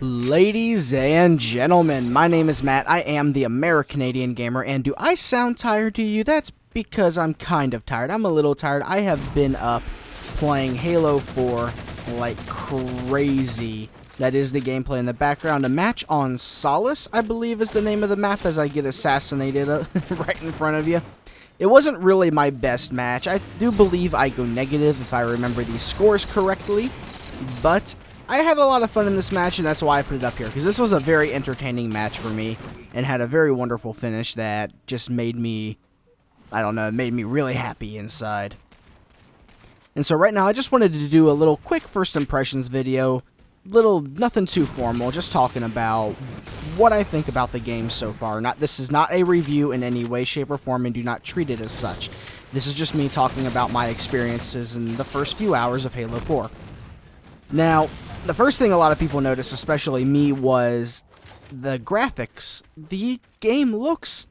Ladies and gentlemen, my name is Matt. I am the AmeriCanadian gamer, and do I sound tired to you? That's because I'm kind of tired. I'm a little tired. I have been up playing Halo 4 like crazy. That is the gameplay in the background. A match on Solace, I believe, is the name of the map, as I get assassinated right in front of you. It wasn't really my best match. I do believe I go negative if I remember these scores correctly, but I had a lot of fun in this match, and that's why I put it up here, because this was a very entertaining match for me, and had a very wonderful finish that just made me, I don't know, made me really happy inside. And so right now, I just wanted to do a little quick first impressions video, nothing too formal, just talking about what I think about the game so far. This is not a review in any way, shape, or form, and do not treat it as such. This is just me talking about my experiences in the first few hours of Halo 4. Now, the first thing a lot of people noticed, especially me, was the graphics. The game looks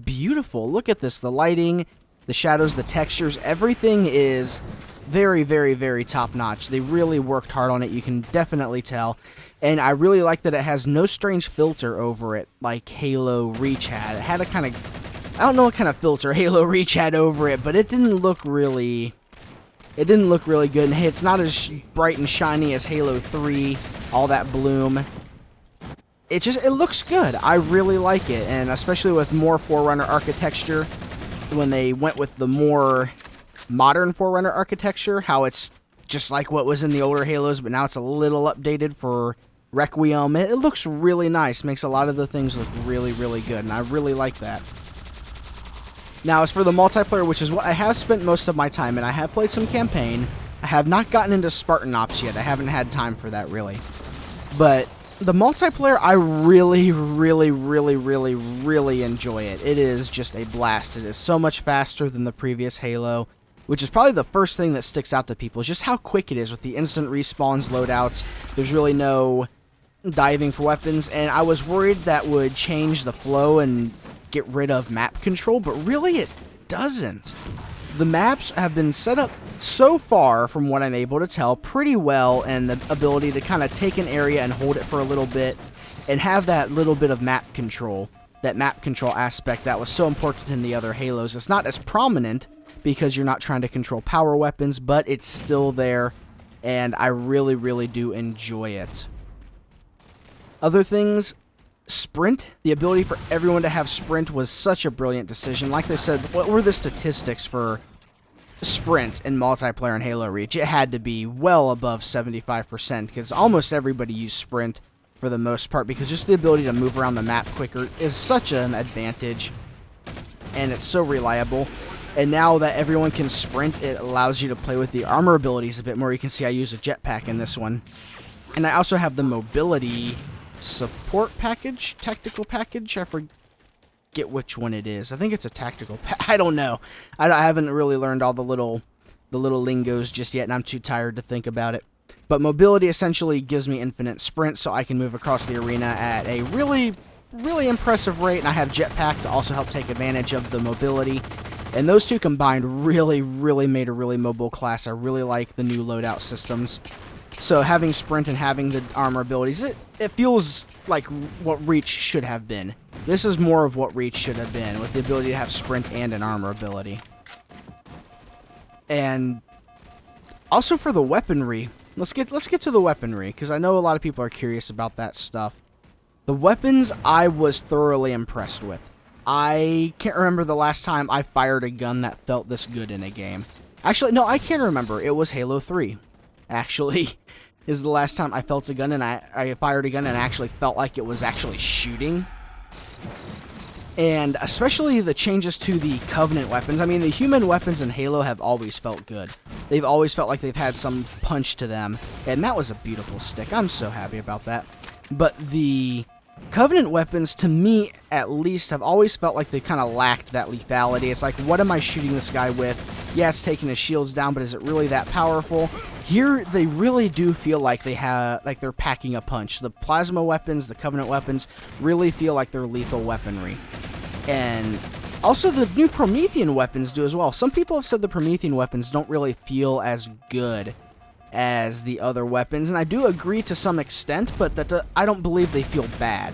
beautiful. Look at this, the lighting, the shadows, the textures, everything is very, very, very top-notch. They really worked hard on it, you can definitely tell. And I really like that it has no strange filter over it like Halo Reach had. It had a kind of, I don't know what kind of filter Halo Reach had over it, but it didn't look really good. And hey, it's not as bright and shiny as Halo 3, all that bloom. It looks good. I really like it, and especially with more Forerunner architecture, when they went with the more modern Forerunner architecture, how it's just like what was in the older Halos, but now it's a little updated for Requiem. It looks really nice, makes a lot of the things look really, really good, and I really like that. Now, as for the multiplayer, which is what I have spent most of my time in, I have played some campaign. I have not gotten into Spartan Ops yet. I haven't had time for that, really. But the multiplayer, I really, really, really, really, really enjoy it. It is just a blast. It is so much faster than the previous Halo, which is probably the first thing that sticks out to people, is just how quick it is with the instant respawns, loadouts. There's really no diving for weapons, and I was worried that would change the flow and get rid of map control, but really it doesn't. The maps have been set up so far, from what I'm able to tell, pretty well, and the ability to kind of take an area and hold it for a little bit and have that little bit of map control, that map control aspect that was so important in the other Halos. It's not as prominent because you're not trying to control power weapons, but it's still there, and I really, really do enjoy it. Other things, sprint, the ability for everyone to have sprint was such a brilliant decision. Like they said, what were the statistics for sprint in multiplayer in Halo Reach? It had to be well above 75%, because almost everybody used sprint for the most part, because just the ability to move around the map quicker is such an advantage, and it's so reliable. And now that everyone can sprint, it allows you to play with the armor abilities a bit more. You can see I use a jetpack in this one. And I also have the mobility support package, tactical package, I forget which one it is. I think it's a tactical I don't know. I haven't really learned all the little lingos just yet, and I'm too tired to think about it. But mobility essentially gives me infinite sprint, so I can move across the arena at a really, really impressive rate, and I have jetpack to also help take advantage of the mobility. And those two combined really, really made a really mobile class. I really like the new loadout systems. So having sprint and having the armor abilities, it feels like what Reach should have been. This is more of what Reach should have been, with the ability to have sprint and an armor ability. And also for the weaponry, let's get to the weaponry, because I know a lot of people are curious about that stuff. The weapons I was thoroughly impressed with. I can't remember the last time I fired a gun that felt this good in a game. Actually, no, I can remember. It was Halo 3. Actually, is the last time I felt a gun and I fired a gun and actually felt like it was actually shooting. And especially the changes to the Covenant weapons. I mean, the human weapons in Halo have always felt good. They've always felt like they've had some punch to them, and that was a beautiful stick. I'm so happy about that. But the Covenant weapons, to me at least, have always felt like they kind of lacked that lethality. It's like, what am I shooting this guy with? Yeah, it's taking his shields down, but is it really that powerful? Here, they really do feel like they're packing a punch. The plasma weapons, the Covenant weapons, really feel like they're lethal weaponry. And also, the new Promethean weapons do as well. Some people have said the Promethean weapons don't really feel as good as the other weapons, and I do agree to some extent, but I don't believe they feel bad.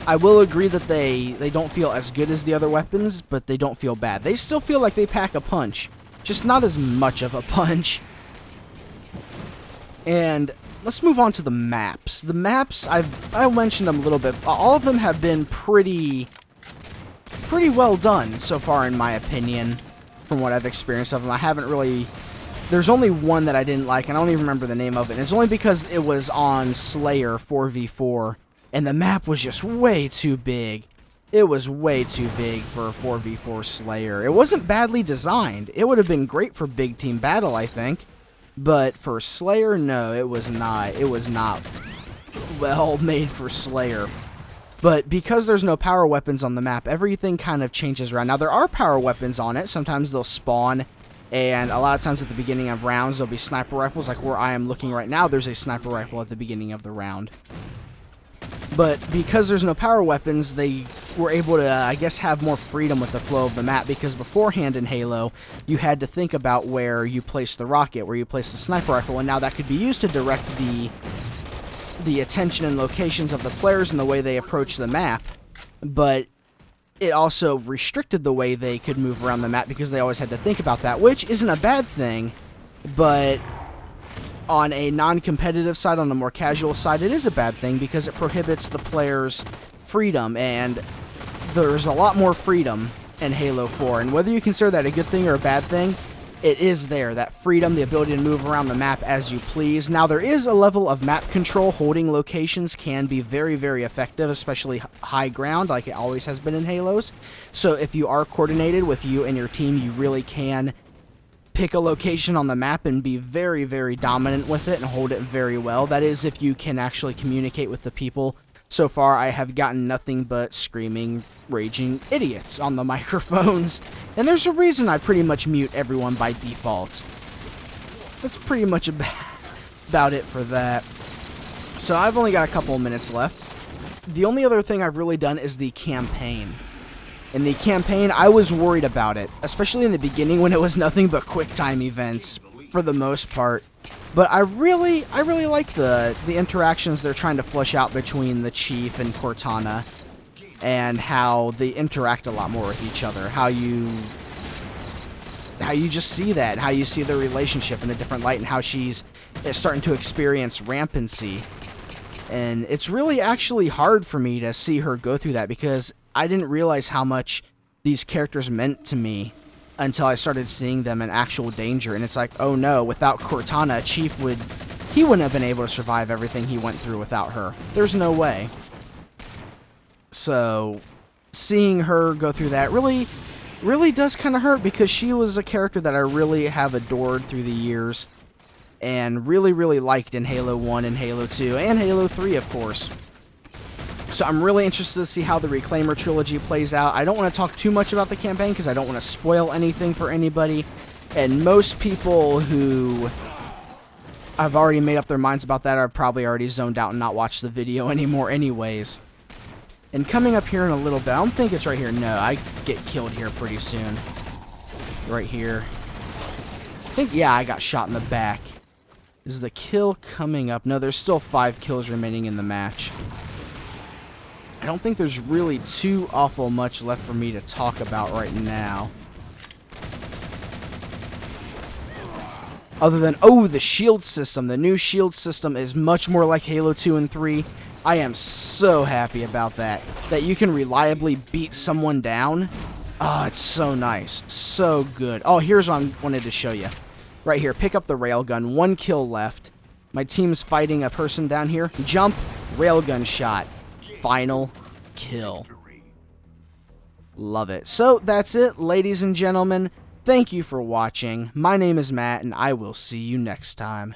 I will agree that they don't feel as good as the other weapons, but they don't feel bad. They still feel like they pack a punch, just not as much of a punch. And let's move on to the maps. The maps, I mentioned them a little bit. All of them have been pretty well done so far, in my opinion, from what I've experienced of them. I haven't really... There's only one that I didn't like, and I don't even remember the name of it. And it's only because it was on Slayer 4v4, and the map was just way too big. It was way too big for a 4v4 Slayer. It wasn't badly designed. It would have been great for big team battle, I think. But for Slayer, no, it was not. It was not well made for Slayer. But because there's no power weapons on the map, everything kind of changes around. Now, there are power weapons on it. Sometimes they'll spawn, and a lot of times at the beginning of rounds, there'll be sniper rifles. Like where I am looking right now, there's a sniper rifle at the beginning of the round. But because there's no power weapons, they were able to, I guess, have more freedom with the flow of the map, because beforehand in Halo, you had to think about where you place the rocket, where you place the sniper rifle, and now that could be used to direct the attention and locations of the players and the way they approach the map, but it also restricted the way they could move around the map because they always had to think about that, which isn't a bad thing, but on a non-competitive side, on the more casual side, it is a bad thing because it prohibits the players' freedom, and there's a lot more freedom in Halo 4, and whether you consider that a good thing or a bad thing, it is there, that freedom, the ability to move around the map as you please. Now, there is a level of map control. Holding locations can be very, very effective, especially high ground, like it always has been in Halos. So if you are coordinated with you and your team, you really can pick a location on the map and be very, very dominant with it and hold it very well. That is, if you can actually communicate with the people. So far, I have gotten nothing but screaming, raging idiots on the microphones. And there's a reason I pretty much mute everyone by default. That's pretty much about it for that. So I've only got a couple of minutes left. The only other thing I've really done is the campaign. In the campaign, I was worried about it, especially in the beginning when it was nothing but quick time events for the most part. But I really like the interactions they're trying to flesh out between the Chief and Cortana, and how they interact a lot more with each other. How you just see that, how you see their relationship in a different light, and how she's starting to experience rampancy. And it's really actually hard for me to see her go through that, because I didn't realize how much these characters meant to me until I started seeing them in actual danger. And it's like, oh no, without Cortana, Chief wouldn't have been able to survive everything he went through without her. There's no way. So seeing her go through that really does kind of hurt, because she was a character that I really have adored through the years and really liked in Halo 1 and Halo 2 and Halo 3, of course. So I'm really interested to see how the Reclaimer trilogy plays out. I don't want to talk too much about the campaign because I don't want to spoil anything for anybody. And most people who have already made up their minds about that are probably already zoned out and not watched the video anymore anyways. And coming up here in a little bit, I don't think it's right here. No, I get killed here pretty soon. Right here. I think, yeah, I got shot in the back. Is the kill coming up? No, there's still 5 kills remaining in the match. I don't think there's really too awful much left for me to talk about right now. Other than, oh, the shield system. The new shield system is much more like Halo 2 and 3. I am so happy about that. That you can reliably beat someone down. Oh, it's so nice. So good. Oh, here's what I wanted to show you. Right here, pick up the railgun. 1 kill left. My team's fighting a person down here. Jump, railgun shot. Final kill. Love it. So that's it, ladies and gentlemen. Thank you for watching. My name is Matt, and I will see you next time.